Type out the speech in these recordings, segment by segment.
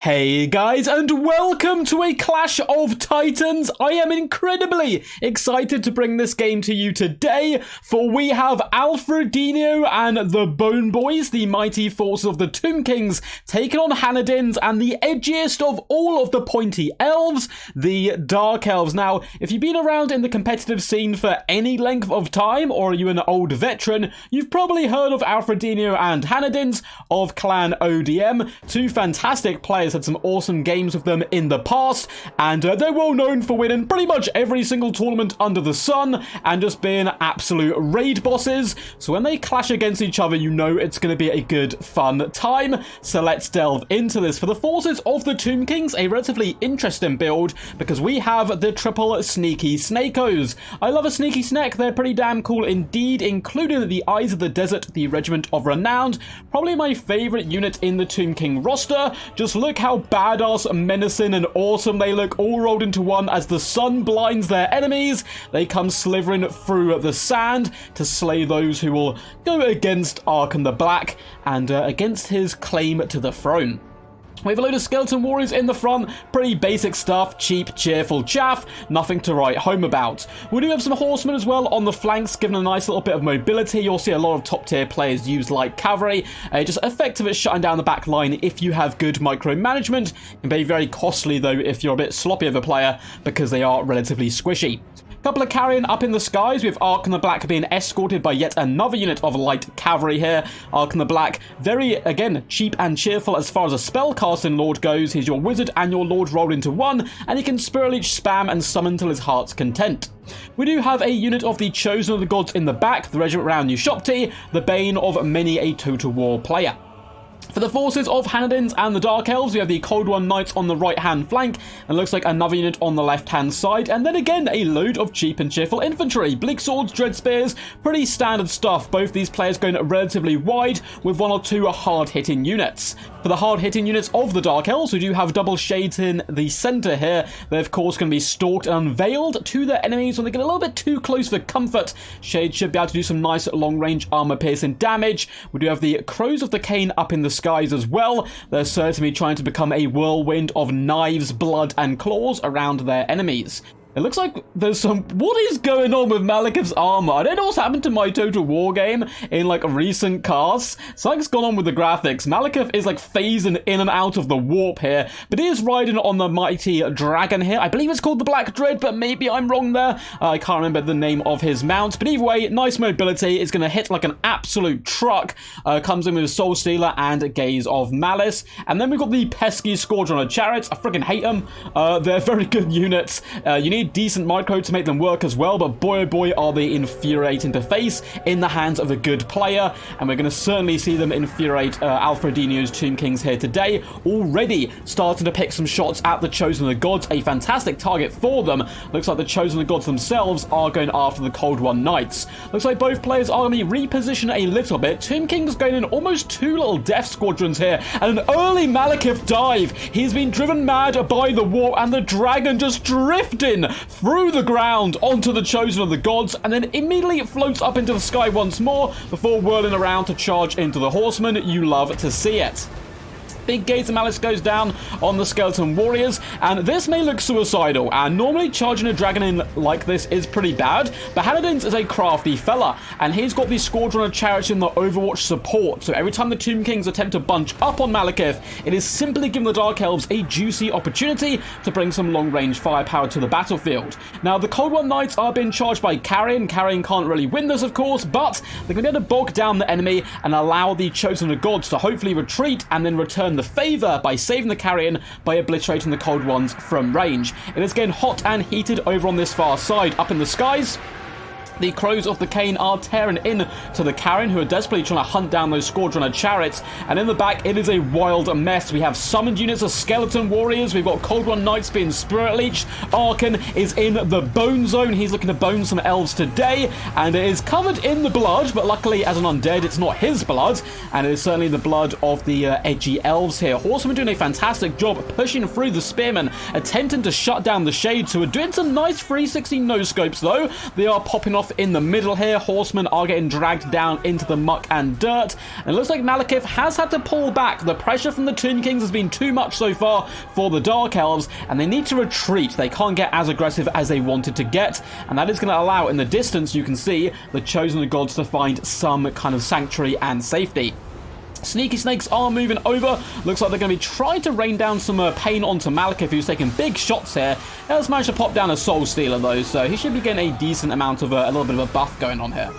Hey guys, and welcome to a Clash of Titans. I am incredibly excited to bring this game to you today, for we have Alfredino and the Bone Boys, the mighty forces of the Tomb Kings, taking on Hanadins and the edgiest of all of the pointy elves, the Dark Elves. Now, if you've been around in the competitive scene for any length of time, or are you an old veteran, you've probably heard of Alfredino and Hanadins of Clan ODM, two fantastic players. Had some awesome games with them in the past, and they're well known for winning pretty much every single tournament under the sun and just being absolute raid bosses. So when they clash against each other, you know it's going to be a good fun time. So let's delve into this. For the forces of the Tomb Kings, a relatively interesting build because we have the triple sneaky snakos. I love a sneaky snake, they're pretty damn cool indeed, including the Eyes of the Desert, the Regiment of Renowned, probably my favorite unit in the Tomb King roster. Just look how badass, menacing, and awesome they look, all rolled into one. As the sun blinds their enemies, they come slithering through the sand to slay those who will go against Arkham the Black and against his claim to the throne. We have a load of skeleton warriors in the front, pretty basic stuff, cheap, cheerful chaff, nothing to write home about. We do have some horsemen as well on the flanks, giving a nice little bit of mobility. You'll see a lot of top tier players use light cavalry, just effective at shutting down the back line if you have good micromanagement. It can be very costly though if you're a bit sloppy of a player because they are relatively squishy. Couple of carrion up in the skies with Arkham the Black being escorted by yet another unit of light cavalry here. Arkham the Black, very, again, cheap and cheerful as far as a spellcasting lord goes. He's your wizard and your lord rolled into one, and he can Spirit Leech spam and summon till his heart's content. We do have a unit of the Chosen of the Gods in the back, the Regiment around Ushopti, the bane of many a Total War player. For the forces of Hanadins and the Dark Elves, we have the Cold One Knights on the right-hand flank, and looks like another unit on the left-hand side, and then again, a load of cheap and cheerful infantry. Bleak Swords, Dread Spears, pretty standard stuff. Both these players going relatively wide, with one or two hard-hitting units. For the hard-hitting units of the Dark Elves, we do have double shades in the centre here. They're, of course, going to be stalked and unveiled to their enemies when they get a little bit too close for comfort. Shades should be able to do some nice long-range armor-piercing damage. We do have the Crows of the Cane up in the skies as well. They're certainly trying to become a whirlwind of knives, blood, and claws around their enemies. It looks like there's some... What is going on with Malekith's armor? I don't know what's happened to my Total War game in, like, recent casts. Something's gone on with the graphics. Malekith is, like, phasing in and out of the warp here, but he is riding on the mighty dragon here. I believe it's called the Black Dread, but maybe I'm wrong there. I can't remember the name of his mount, but either way, nice mobility. It's going to hit like an absolute truck. Comes in with Soul Stealer and Gaze of Malice. And then we've got the pesky Squadron of Chariots. I freaking hate them. They're very good units. You need decent micro to make them work as well, but boy oh boy are they infuriating to face in the hands of a good player, and we're going to certainly see them infuriate Alfredino's Tomb Kings here today, already starting to pick some shots at the Chosen of the Gods, a fantastic target for them. Looks like the Chosen of the Gods themselves are going after the Cold One Knights. Looks like both players are going to be repositioned a little bit. Tomb King's going in almost two little death squadrons here, and an early Malekith dive. He's been driven mad by the warp, and the dragon just drifting through the ground onto the Chosen of the Gods, and then immediately it floats up into the sky once more before whirling around to charge into the horsemen. You love to see it. Big Gaze of Malice goes down on the Skeleton Warriors, and this may look suicidal, and normally charging a dragon in like this is pretty bad, but Hanadins is a crafty fella, and he's got the Squadron of Chariots in the Overwatch support, so every time the Tomb Kings attempt to bunch up on Malekith, it is simply giving the Dark Elves a juicy opportunity to bring some long-range firepower to the battlefield. Now, the Cold One Knights are being charged by Carrion. Carrion can't really win this, of course, but they're going to be able to bog down the enemy and allow the Chosen of the Gods to hopefully retreat and then return the favor by saving the Carrion by obliterating the Cold Ones from range. It is getting hot and heated over on this far side. Up in the skies, the Crows of the Cane are tearing in to the Carrion, who are desperately trying to hunt down those Squadron of Chariots, and in the back it is a wild mess. We have summoned units of Skeleton Warriors, we've got Cold One Knights being Spirit Leeched, Arkan is in the Bone Zone, he's looking to bone some elves today, and it is covered in the blood, but luckily as an undead it's not his blood, and it is certainly the blood of the edgy elves here. Horsemen doing a fantastic job pushing through the Spearmen, attempting to shut down the Shades, who are doing some nice 360 no-scopes though. They are popping off rough in the middle here. Horsemen are getting dragged down into the muck and dirt. And it looks like Malekith has had to pull back. The pressure from the Tomb Kings has been too much so far for the Dark Elves, and they need to retreat. They can't get as aggressive as they wanted to get, and that is going to allow, in the distance, you can see the Chosen of the Gods to find some kind of sanctuary and safety. Sneaky Snakes are moving over. Looks like they're going to be trying to rain down some pain onto Malekith, who's taking big shots here. He has managed to pop down a Soul Stealer, though, so he should be getting a decent amount of a little bit of a buff going on here.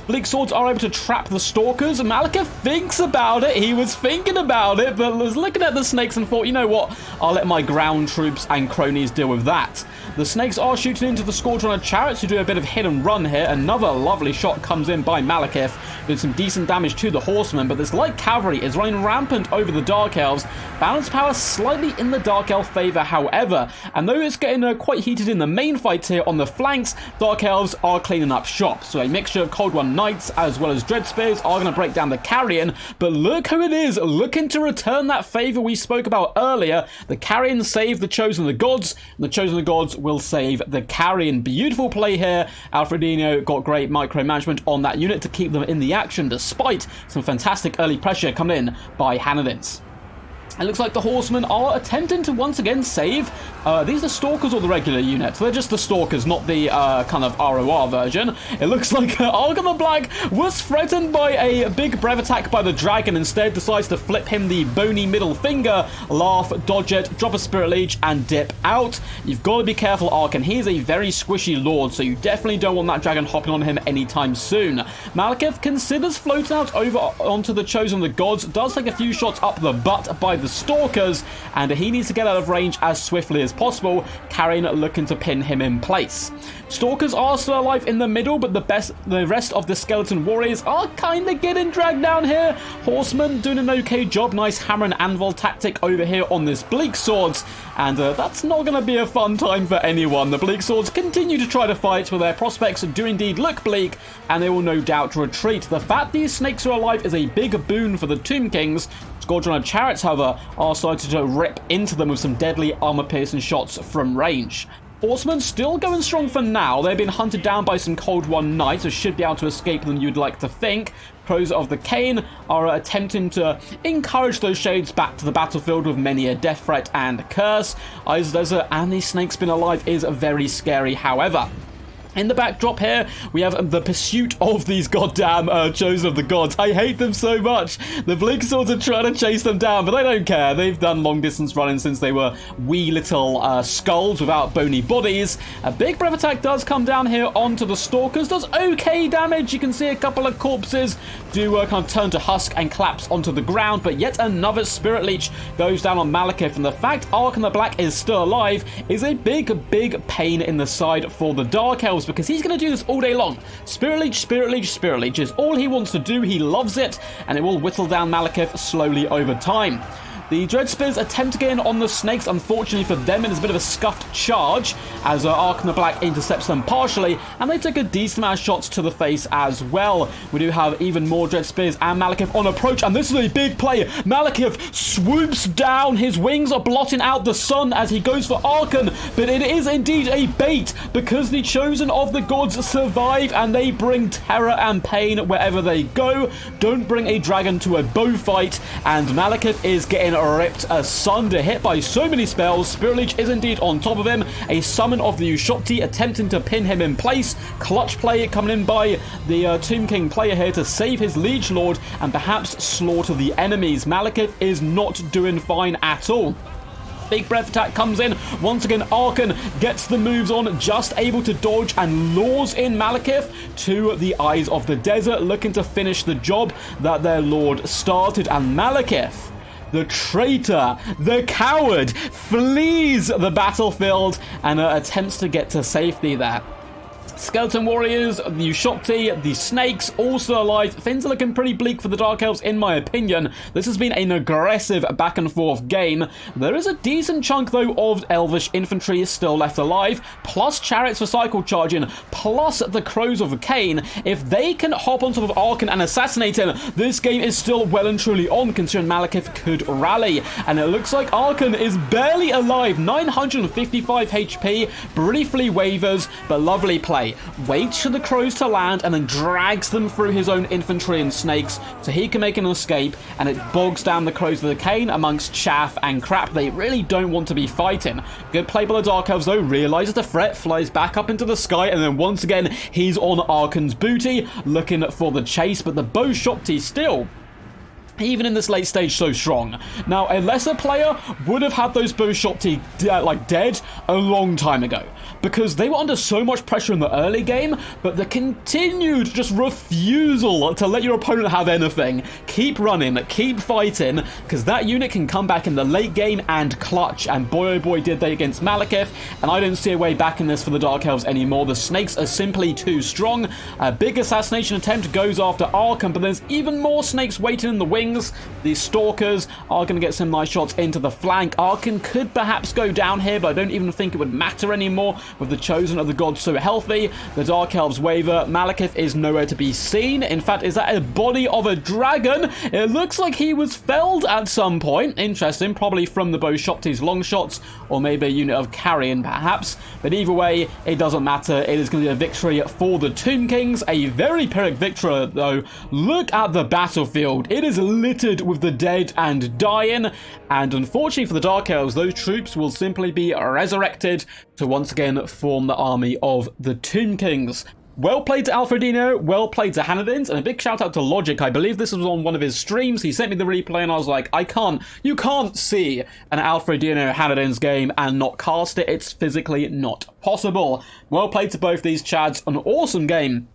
Bleak Swords are able to trap the Stalkers. Malekith thinks about it. He was thinking about it, but was looking at the snakes and thought, you know what? I'll let my ground troops and cronies deal with that. The snakes are shooting into the Scourge Runner chariots to do a bit of hit and run here. Another lovely shot comes in by Malekith, doing some decent damage to the horsemen, but this light cavalry is running rampant over the Dark Elves. Balance power slightly in the Dark Elf favor, however, and though it's getting quite heated in the main fight here on the flanks, Dark Elves are cleaning up shop. So a mixture of Cold One Knights as well as Dread Spears are going to break down the Carrion, but look who it is looking to return that favor we spoke about earlier. The Carrion saved the Chosen of the Gods, and the Chosen of the Gods will save the Carrion. Beautiful play here. Alfredino got great micromanagement on that unit to keep them in the action, despite some fantastic early pressure coming in by Hanadins. It looks like the horsemen are attempting to once again save. These are Stalkers or the regular unit? They're just the Stalkers, not the kind of ROR version. It looks like Argon the Black was threatened by a big breath attack by the dragon. Instead decides to flip him the bony middle finger, laugh, dodge it, drop a Spirit Leech, and dip out. You've got to be careful, Argon. He is a very squishy lord, so you definitely don't want that dragon hopping on him anytime soon. Malekith considers floating out over onto the Chosen of the Gods, does take a few shots up the butt by the Stalkers, and he needs to get out of range as swiftly as possible. Carrion looking to pin him in place. Stalkers are still alive in the middle, but the rest of the skeleton warriors are kind of getting dragged down here. Horsemen doing an okay job. Nice hammer and anvil tactic over here on this Bleak Swords, and that's not going to be a fun time for anyone. The Bleak Swords continue to try to fight, but their prospects do indeed look bleak, and they will no doubt retreat. The fact these snakes are alive is a big boon for the Tomb Kings. Scourge Runner chariots, however, are starting to rip into them with some deadly armor-piercing shots from range. Horsemen still going strong for now. They've been hunted down by some Cold One Knights, so should be able to escape them, you'd like to think. Crows of the Cane are attempting to encourage those shades back to the battlefield with many a death threat and curse. Eyes Desert and these snakes been alive is very scary, however. In the backdrop here, we have the pursuit of these goddamn Chosen of the Gods. I hate them so much. The Bleak Swords are trying to chase them down, but they don't care. They've done long-distance running since they were wee little skulls without bony bodies. A big breath attack does come down here onto the Stalkers. Does okay damage. You can see a couple of corpses do kind of turn to husk and collapse onto the ground, but yet another Spirit Leech goes down on Malekith, and the fact Archon the Black is still alive is a big pain in the side for the Dark Elves, because he's going to do this all day long. Spirit Leech, Spirit Leech, Spirit Leech is all he wants to do. He loves it, and it will whittle down Malekith slowly over time. The Dread Spears attempt to get in on the snakes. Unfortunately for them, it is a bit of a scuffed charge as Archon the Black intercepts them partially, and they took a decent amount of shots to the face as well. We do have even more Dread Spears and Malekith on approach, and this is a big play. Malekith swoops down. His wings are blotting out the sun as he goes for Archon, but it is indeed a bait because the Chosen of the Gods survive, and they bring terror and pain wherever they go. Don't bring a dragon to a bow fight, and Malekith is getting ripped asunder, hit by so many spells. Spirit Leech is indeed on top of him. A summon of the Ushopti attempting to pin him in place. Clutch play coming in by the Tomb King player here to save his Liege Lord and perhaps slaughter the enemies. Malekith is not doing fine at all. Big breath attack comes in. Once again, Archon gets the moves on, just able to dodge and lures in Malekith to the Eyes of the Desert, looking to finish the job that their lord started. And Malekith, the traitor, the coward, flees the battlefield and attempts to get to safety there. Skeleton Warriors, the Ushopti, the Snakes, all still alive. Things are looking pretty bleak for the Dark Elves, in my opinion. This has been an aggressive back-and-forth game. There is a decent chunk, though, of Elvish infantry still left alive, plus chariots for cycle charging, plus the Crows of the Cane. If they can hop on top of Archon and assassinate him, this game is still well and truly on, considering Malekith could rally. And it looks like Archon is barely alive. 955 HP, briefly wavers, but lovely play play. Waits for the crows to land and then drags them through his own infantry and snakes so he can make an escape, and it bogs down the crows of the cane amongst chaff and crap they really don't want to be fighting. Good play by the Dark Elves though, realizes the threat, flies back up into the sky, and then once again he's on Archon's booty looking for the chase, but the bow shopty still, even in this late stage, so strong. Now, a lesser player would have had those bow shopty dead a long time ago, because they were under so much pressure in the early game, but the continued just refusal to let your opponent have anything. Keep running, keep fighting, because that unit can come back in the late game and clutch, and boy oh boy did they against Malekith, and I don't see a way back in this for the Dark Elves anymore. The snakes are simply too strong. A big assassination attempt goes after Archon, but there's even more snakes waiting in the wings. These stalkers are going to get some nice shots into the flank. Archon could perhaps go down here, but I don't even think it would matter anymore with the Chosen of the Gods so healthy. The Dark Elves waver. Malekith is nowhere to be seen. In fact, is that a body of a dragon? It looks like he was felled at some point. Interesting, probably from the bow shopty's long shots, or maybe a unit of carrion perhaps. But either way, it doesn't matter. It is going to be a victory for the Tomb Kings. A very Pyrrhic victory though. Look at the battlefield. It is littered with the dead and dying, and unfortunately for the Dark Elves, those troops will simply be resurrected to once again form the army of the Tomb Kings. Well played to Alfredino, well played to Hanadins, and a big shout out to Logic. I believe this was on one of his streams. He sent me the replay and I was like, you can't see an Alfredino Hanadins game and not cast it. It's physically not possible. Well played to both these chads. An awesome game.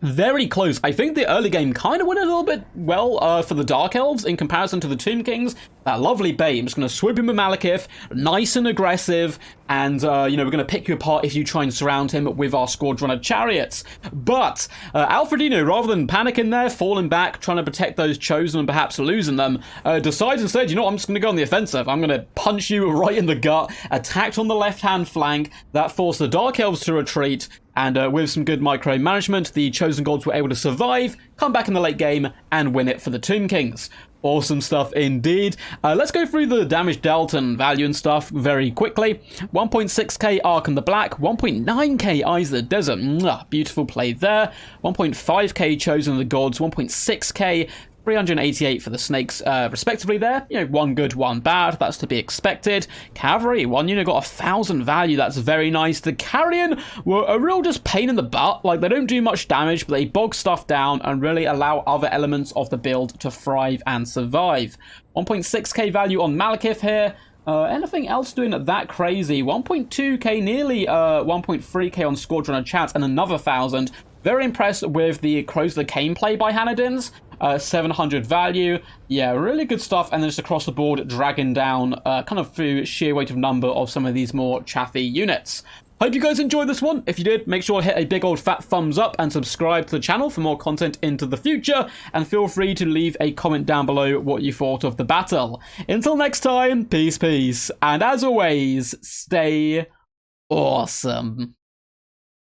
Very close. I think the early game kind of went a little bit well for the Dark Elves in comparison to the Tomb Kings. That lovely bait. I'm just going to swoop him with Malekith, nice and aggressive, and, we're going to pick you apart if you try and surround him with our squadron of chariots. But Alfredino, rather than panicking there, falling back, trying to protect those Chosen and perhaps losing them, decides instead, you know what, I'm just going to go on the offensive. I'm going to punch you right in the gut, attacked on the left-hand flank. That forced the Dark Elves to retreat, and with some good micromanagement, the Chosen Gods were able to survive, come back in the late game, and win it for the Tomb Kings. Awesome stuff indeed. Let's go through the damage dealt and value and stuff very quickly. 1.6k Archon the Black, 1.9k Eyes of the Desert. Beautiful play there. 1.5k Chosen of the Gods, 1.6k 388 for the snakes, respectively there. One good, one bad. That's to be expected. Cavalry, one unit got 1,000 value. That's very nice. The Carrion were a real just pain in the butt. Like, they don't do much damage, but they bog stuff down and really allow other elements of the build to thrive and survive. 1.6k value on Malekith here. Anything else doing that crazy? 1.2k, nearly 1.3k on Squadron of Chats, and another 1,000. Very impressed with the Crows of the Cane play by Hanadins. 700 value. Yeah, really good stuff. And then just across the board, dragging down kind of through sheer weight of number of some of these more chaffy units. Hope you guys enjoyed this one. If you did, make sure to hit a big old fat thumbs up and subscribe to the channel for more content into the future. And feel free to leave a comment down below what you thought of the battle. Until next time, peace, peace. And as always, stay awesome.